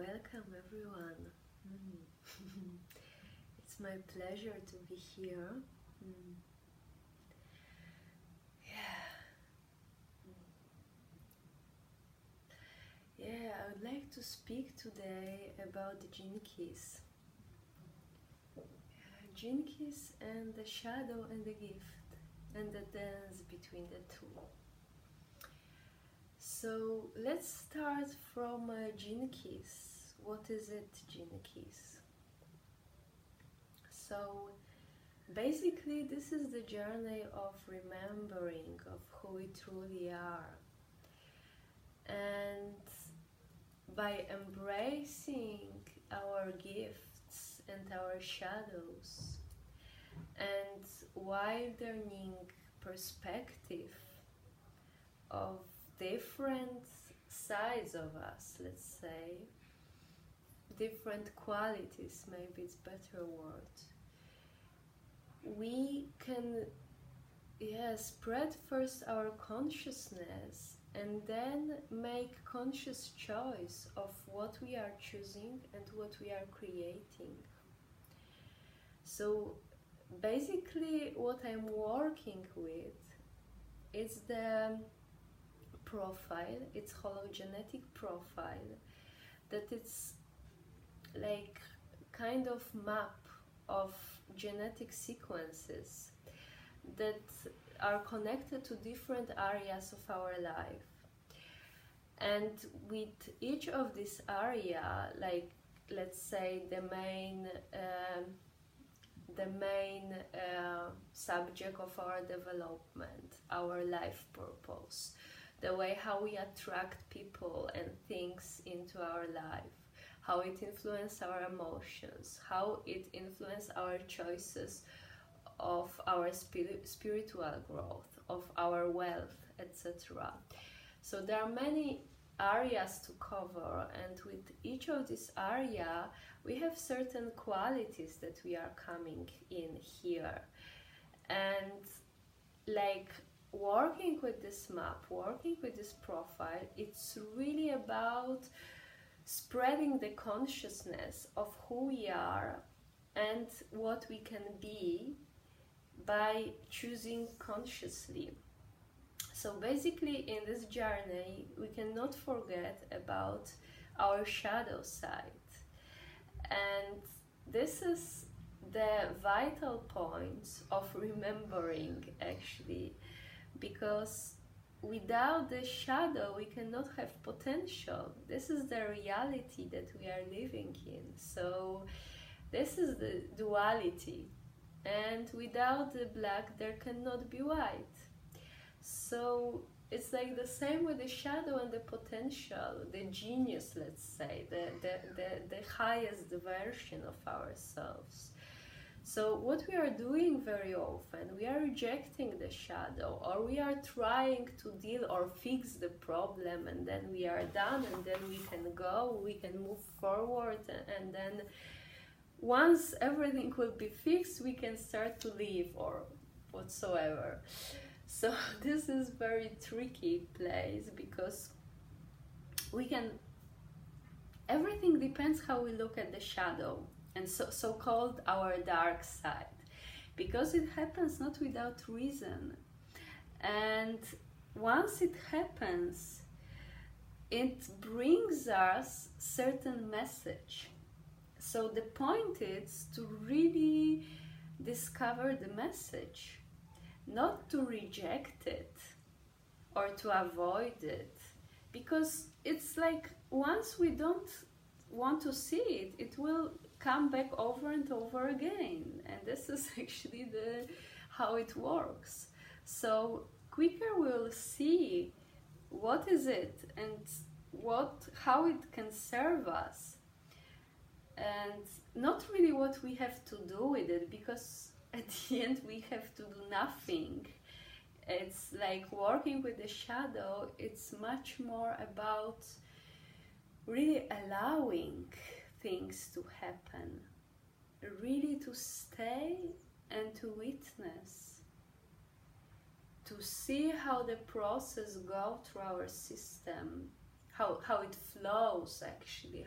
welcome everyone. It's my pleasure to be here. Yeah, I would like to speak today about the gene keys. Gene keys and the shadow and the gift and the dance between the two. So let's start from gene keys. What is it, gene keys? So basically this is the journey of remembering of who we truly are. And by embracing our gifts and our shadows and widening perspective of different sides of us, let's say, different qualities, maybe it's better word, we can spread first our consciousness and then make conscious choice of what we are choosing and what we are creating. So basically what I'm working with is the profile, it's hologenetic profile, that it's like kind of map of genetic sequences that are connected to different areas of our life. And with each of this area, like let's say the main subject of our development, our life purpose, the way how we attract people and things into our life, how it influences our emotions, how it influences our choices of our spiritual growth, of our wealth, etc. So there are many areas to cover, and with each of these areas we have certain qualities that we are coming in here. And like working with this map, working with this profile, it's really about spreading the consciousness of who we are and what we can be by choosing consciously. So basically in this journey we cannot forget about our shadow side, and this is the vital point of remembering actually, because without the shadow we cannot have potential. This is the reality that we are living in. So this is the duality, and without the black there cannot be white. So it's like the same with the shadow and the potential, the genius, let's say, the highest version of ourselves. So what we are doing very often, we are rejecting the shadow, or we are trying to deal or fix the problem, and then we are done, and then we can go, we can move forward, and then once everything will be fixed, we can start to live or whatsoever. So this is very tricky place, because we can, everything depends how we look at the shadow, and so-called our dark side, because it happens not without reason. And once it happens, it brings us certain message. So the point is to really discover the message, not to reject it or to avoid it, because it's like once we don't want to see it, it will come back over and over again, and this is actually how it works. So quicker we'll see what is it and how it can serve us, and not really what we have to do with it, because at the end we have to do nothing. It's like working with the shadow, it's much more about really allowing things to happen, really to stay and to witness, to see how the process goes through our system, how it flows actually,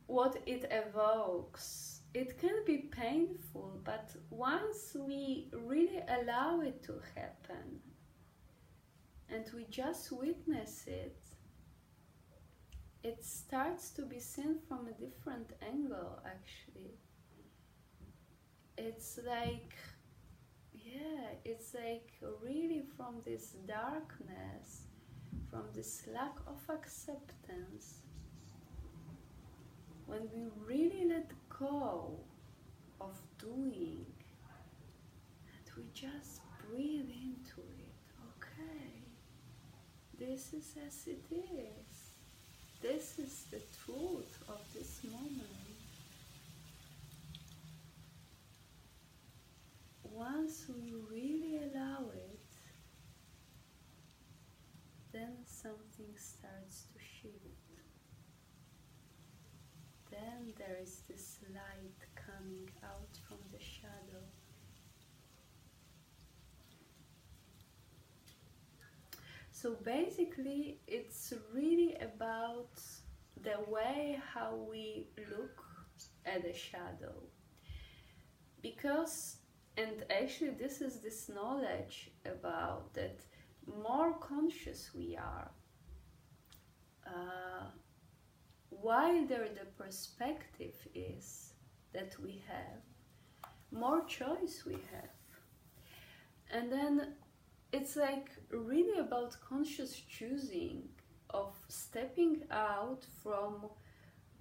what it evokes. It can be painful, but once we really allow it to happen and we just witness it, it starts to be seen from a different angle actually. It's like, yeah, it's like really from this darkness, from this lack of acceptance, when we really let go of doing and we just breathe into it. Okay, this is as it is. This is the truth of this moment. Once we really allow it, then something starts to shift. Then there is this light coming out from the shadow. So basically, it's really about the way how we look at the shadow. Because, and actually this is this knowledge about that, more conscious we are, wider the perspective is that we have, more choice we have. And then it's like really about conscious choosing of stepping out from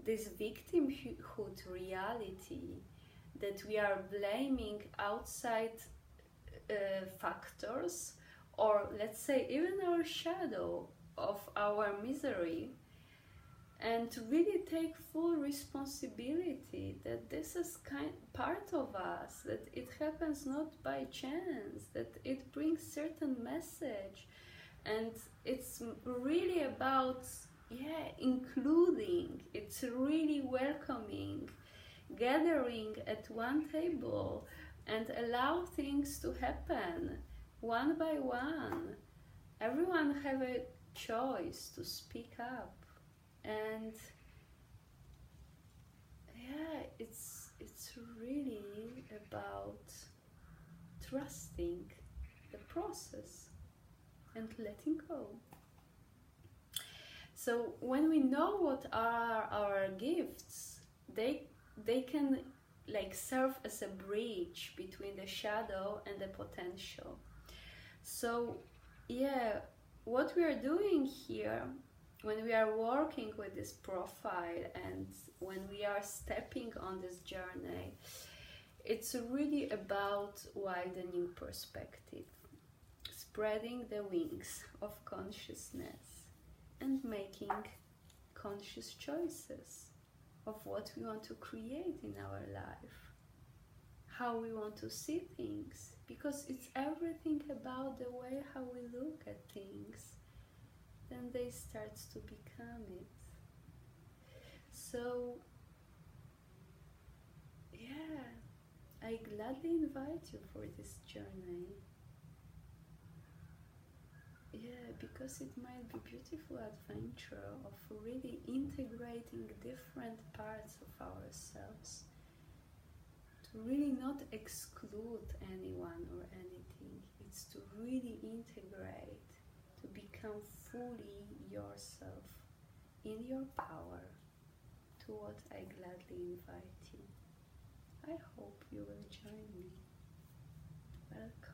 this victimhood reality that we are blaming outside factors, or let's say even our shadow of our misery, and to really take full responsibility that this is part of us, that it happens not by chance, that it brings certain message, and it's really about, yeah, including, it's really welcoming, gathering at one table and allow things to happen one by one. Everyone have a choice to speak up. And yeah, it's really about trusting the process and letting go. So when we know what are our gifts, they can like serve as a bridge between the shadow and the potential. So yeah, what we are doing here, when we are working with this profile and when we are stepping on this journey, it's really about widening perspective, spreading the wings of consciousness and making conscious choices of what we want to create in our life, how we want to see things, because it's everything about the way how we look at things. Then they start to become it. So yeah, I gladly invite you for this journey. Yeah, because it might be a beautiful adventure of really integrating different parts of ourselves, to really not exclude anyone or anything. It's to really integrate, to become fully yourself in your power, to what I gladly invite you. I hope you will join me. Welcome.